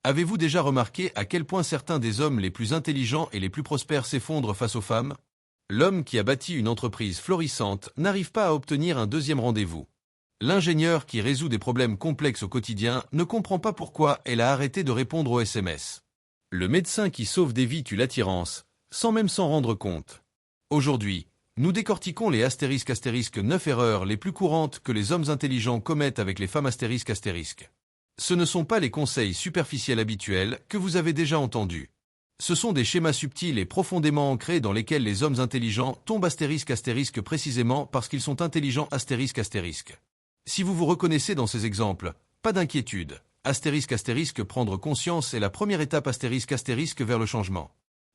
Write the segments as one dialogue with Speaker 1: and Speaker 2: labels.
Speaker 1: Avez-vous déjà remarqué à quel point certains des hommes les plus intelligents et les plus prospères s'effondrent face aux femmes? L'homme qui a bâti une entreprise florissante n'arrive pas à obtenir un deuxième rendez-vous. L'ingénieur qui résout des problèmes complexes au quotidien ne comprend pas pourquoi elle a arrêté de répondre aux SMS. Le médecin qui sauve des vies tue l'attirance, sans même s'en rendre compte. Aujourd'hui, nous décortiquons les ** 9 erreurs les plus courantes que les hommes intelligents commettent avec les femmes ***. Ce ne sont pas les conseils superficiels habituels que vous avez déjà entendus. Ce sont des schémas subtils et profondément ancrés dans lesquels les hommes intelligents tombent ** précisément parce qu'ils sont intelligents ***. Si vous vous reconnaissez dans ces exemples, pas d'inquiétude. ** prendre conscience est la première étape ** vers le changement.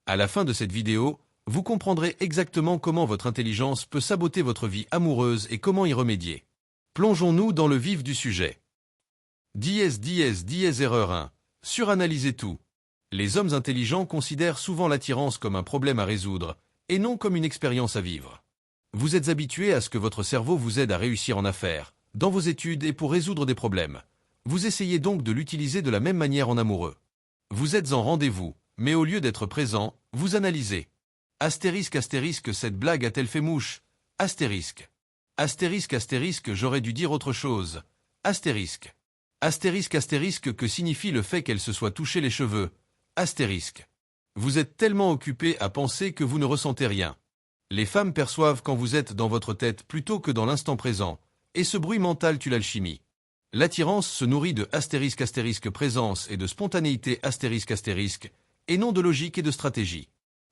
Speaker 1: À la fin de cette vidéo, vous comprendrez exactement comment votre intelligence peut saboter votre vie amoureuse et comment y remédier. Plongeons-nous dans le vif du sujet. Erreur 1. Suranalyser tout. Les hommes intelligents considèrent souvent l'attirance comme un problème à résoudre, et non comme une expérience à vivre. Vous êtes habitué à ce que votre cerveau vous aide à réussir en affaires, dans vos études et pour résoudre des problèmes. Vous essayez donc de l'utiliser de la même manière en amoureux. Vous êtes en rendez-vous, mais au lieu d'être présent, vous analysez. ***, cette blague a-t-elle fait mouche? ***, j'aurais dû dire autre chose. ***, que signifie le fait qu'elle se soit touché les cheveux? Vous êtes tellement occupé à penser que vous ne ressentez rien. Les femmes perçoivent quand vous êtes dans votre tête plutôt que dans l'instant présent, et ce bruit mental tue l'alchimie. L'attirance se nourrit de ** présence et de spontanéité ***, et non de logique et de stratégie.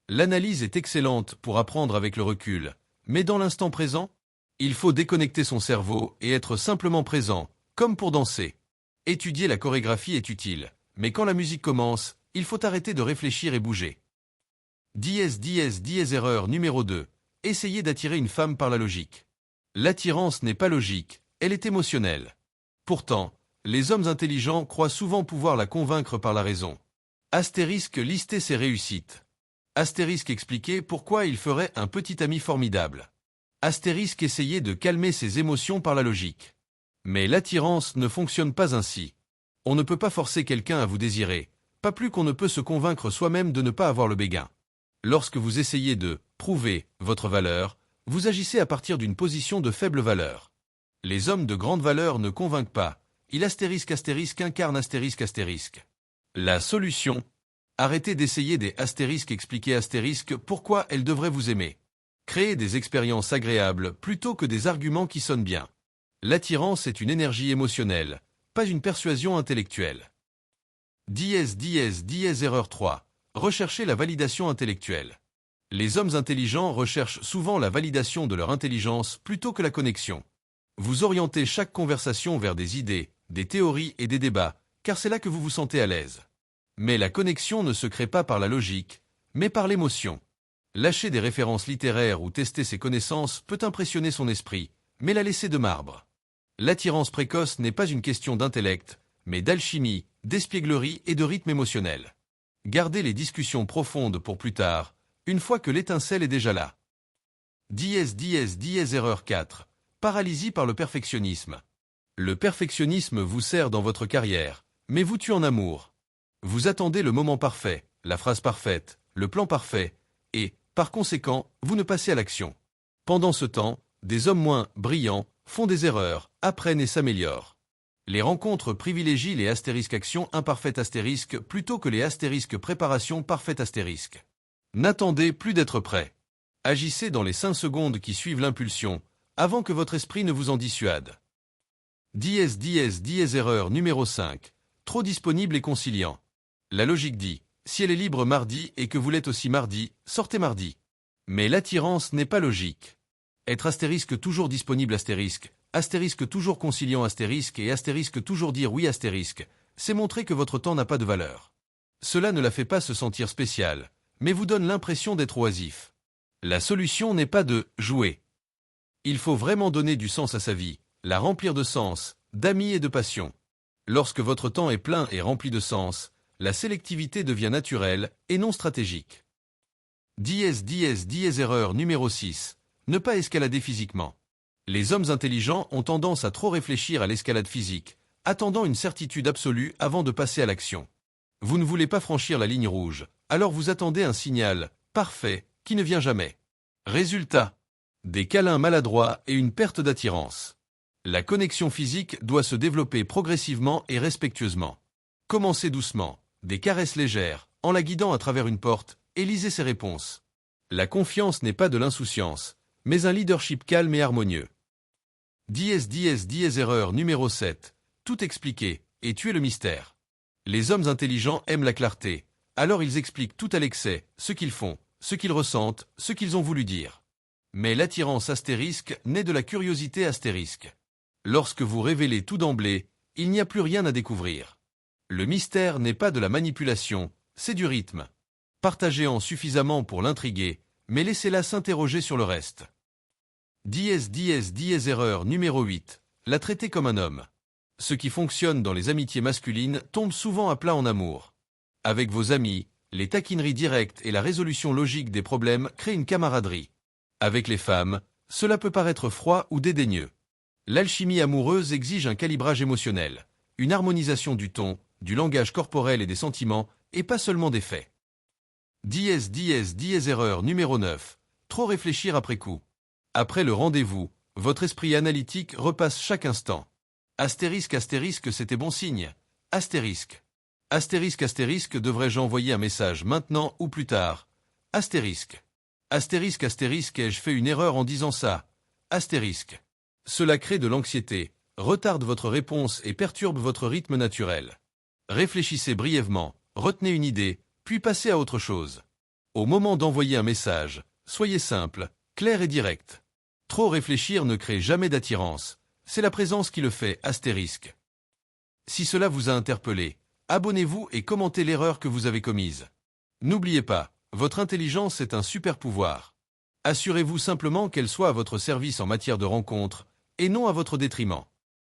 Speaker 1: L'analyse est excellente pour apprendre avec le recul, mais dans l'instant présent, il faut déconnecter son cerveau et être simplement présent, comme pour danser. Étudier la chorégraphie est utile, mais quand la musique commence, il faut arrêter de réfléchir et bouger. Erreur numéro 2. Essayez d'attirer une femme par la logique. L'attirance n'est pas logique, elle est émotionnelle. Pourtant, les hommes intelligents croient souvent pouvoir la convaincre par la raison. Lister ses réussites. Expliquer pourquoi il ferait un petit ami formidable. Essayer de calmer ses émotions par la logique. Mais l'attirance ne fonctionne pas ainsi. On ne peut pas forcer quelqu'un à vous désirer, pas plus qu'on ne peut se convaincre soi-même de ne pas avoir le béguin. Lorsque vous essayez de prouver votre valeur, vous agissez à partir d'une position de faible valeur. Les hommes de grande valeur ne convainquent pas. Il incarne ***. La solution? Arrêtez d'essayer des expliquer pourquoi elle devrait vous aimer. Créez des expériences agréables plutôt que des arguments qui sonnent bien. L'attirance est une énergie émotionnelle, pas une persuasion intellectuelle. Erreur 3. Recherchez la validation intellectuelle. Les hommes intelligents recherchent souvent la validation de leur intelligence plutôt que la connexion. Vous orientez chaque conversation vers des idées, des théories et des débats, car c'est là que vous vous sentez à l'aise. Mais la connexion ne se crée pas par la logique, mais par l'émotion. Lâcher des références littéraires ou tester ses connaissances peut impressionner son esprit, mais la laisser de marbre. L'attirance précoce n'est pas une question d'intellect, mais d'alchimie, d'espièglerie et de rythme émotionnel. Gardez les discussions profondes pour plus tard, une fois que l'étincelle est déjà là. Erreur 4. Paralysie par le perfectionnisme. Le perfectionnisme vous sert dans votre carrière, mais vous tue en amour. Vous attendez le moment parfait, la phrase parfaite, le plan parfait, et, par conséquent, vous ne passez à l'action. Pendant ce temps, des hommes moins brillants font des erreurs, apprennent et s'améliorent. Les rencontres privilégient les actions imparfaites plutôt que les préparations parfaites ***. N'attendez plus d'être prêt. Agissez dans les 5 secondes qui suivent l'impulsion, avant que votre esprit ne vous en dissuade. Erreur numéro 5. Trop disponible et conciliant. La logique dit, si elle est libre mardi et que vous l'êtes aussi mardi, sortez mardi. Mais l'attirance n'est pas logique. Être toujours disponible toujours conciliant et toujours dire oui c'est montrer que votre temps n'a pas de valeur. Cela ne la fait pas se sentir spéciale, mais vous donne l'impression d'être oisif. La solution n'est pas de jouer. Il faut vraiment donner du sens à sa vie, la remplir de sens, d'amis et de passion. Lorsque votre temps est plein et rempli de sens, la sélectivité devient naturelle et non stratégique. Erreur numéro 6. Ne pas escalader physiquement. Les hommes intelligents ont tendance à trop réfléchir à l'escalade physique, attendant une certitude absolue avant de passer à l'action. Vous ne voulez pas franchir la ligne rouge, alors vous attendez un signal parfait qui ne vient jamais. Résultat: des câlins maladroits et une perte d'attirance. La connexion physique doit se développer progressivement et respectueusement. Commencez doucement, des caresses légères, en la guidant à travers une porte, et lisez ses réponses. La confiance n'est pas de l'insouciance, mais un leadership calme et harmonieux. Erreur numéro 7. Tout expliquer, et tuer le mystère. Les hommes intelligents aiment la clarté, alors ils expliquent tout à l'excès, ce qu'ils font, ce qu'ils ressentent, ce qu'ils ont voulu dire. Mais l'attirance astérisque naît de la curiosité astérisque. Lorsque vous révélez tout d'emblée, il n'y a plus rien à découvrir. Le mystère n'est pas de la manipulation, c'est du rythme. Partagez-en suffisamment pour l'intriguer, mais laissez-la s'interroger sur le reste. Erreur numéro 8. La traiter comme un homme. Ce qui fonctionne dans les amitiés masculines tombe souvent à plat en amour. Avec vos amis, les taquineries directes et la résolution logique des problèmes créent une camaraderie. Avec les femmes, cela peut paraître froid ou dédaigneux. L'alchimie amoureuse exige un calibrage émotionnel, une harmonisation du ton, du langage corporel et des sentiments, et pas seulement des faits. Erreur numéro 9. Trop réfléchir après coup. Après le rendez-vous, votre esprit analytique repasse chaque instant. Astérisque, c'était bon signe. Astérisque, devrais-je envoyer un message maintenant ou plus tard? Astérisque, ai-je fait une erreur en disant ça? Astérisque. Cela crée de l'anxiété, retarde votre réponse et perturbe votre rythme naturel. Réfléchissez brièvement, retenez une idée, puis passez à autre chose. Au moment d'envoyer un message, soyez simple, clair et direct. Trop réfléchir ne crée jamais d'attirance, c'est la présence qui le fait. Astérisque. Si cela vous a interpellé, abonnez-vous et commentez l'erreur que vous avez commise. N'oubliez pas, votre intelligence est un super pouvoir. Assurez-vous simplement qu'elle soit à votre service en matière de rencontre, et non à votre détriment.